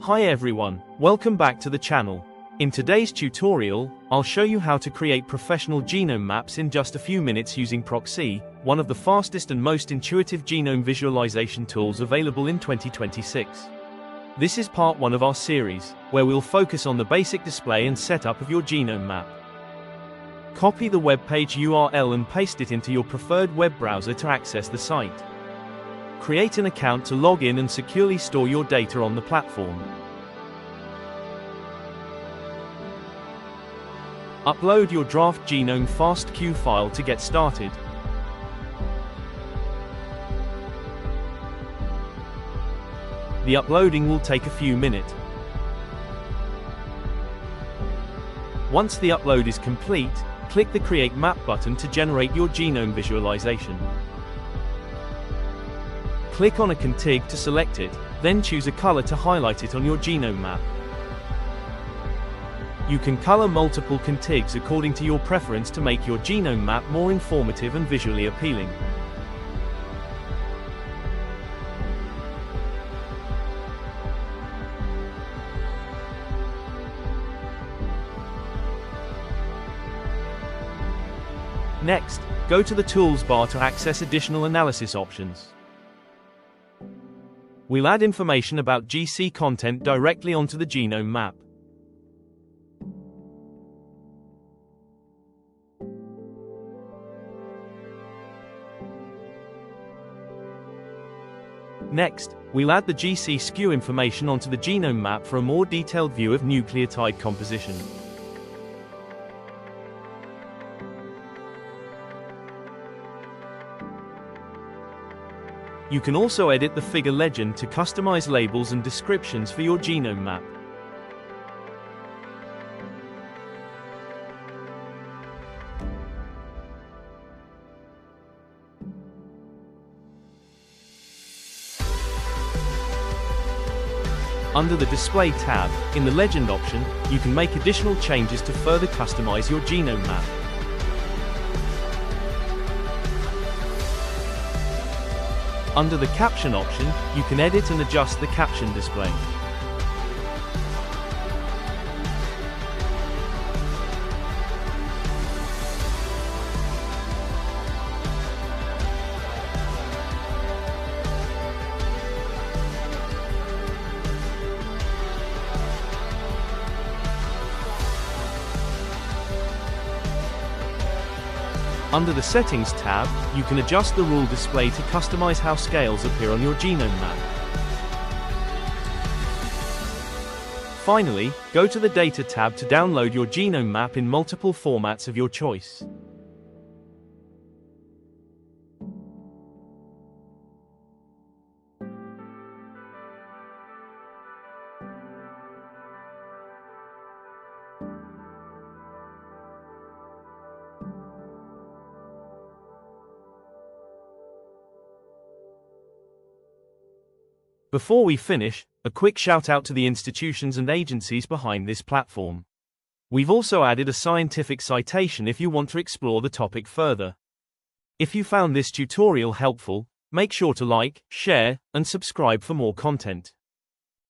Hi everyone, welcome back to the channel. In today's tutorial, I'll show you how to create professional genome maps in just a few minutes using Proksee, one of the fastest and most intuitive genome visualization tools available in 2026. This is part 1 of our series, where we'll focus on the basic display and setup of your genome map. Copy the web page URL and paste it into your preferred web browser to access the site. Create an account to log in and securely store your data on the platform. Upload your draft genome FASTQ file to get started. The uploading will take a few minutes. Once the upload is complete, click the Create Map button to generate your genome visualization. Click on a config to select it, then choose a color to highlight it on your genome map. You can color multiple configs according to your preference to make your genome map more informative and visually appealing. Next, go to the Tools bar to access additional analysis options. We'll add information about GC content directly onto the genome map. Next, we'll add the GC skew information onto the genome map for a more detailed view of nucleotide composition. You can also edit the figure legend to customize labels and descriptions for your genome map. Under the Display tab, in the Legend option, you can make additional changes to further customize your genome map. Under the Caption option, you can edit and adjust the caption display. Under the Settings tab, you can adjust the rule display to customize how scales appear on your genome map. Finally, go to the Data tab to download your genome map in multiple formats of your choice. Before we finish, a quick shout out to the institutions and agencies behind this platform. We've also added a scientific citation if you want to explore the topic further. If you found this tutorial helpful, make sure to like, share, and subscribe for more content.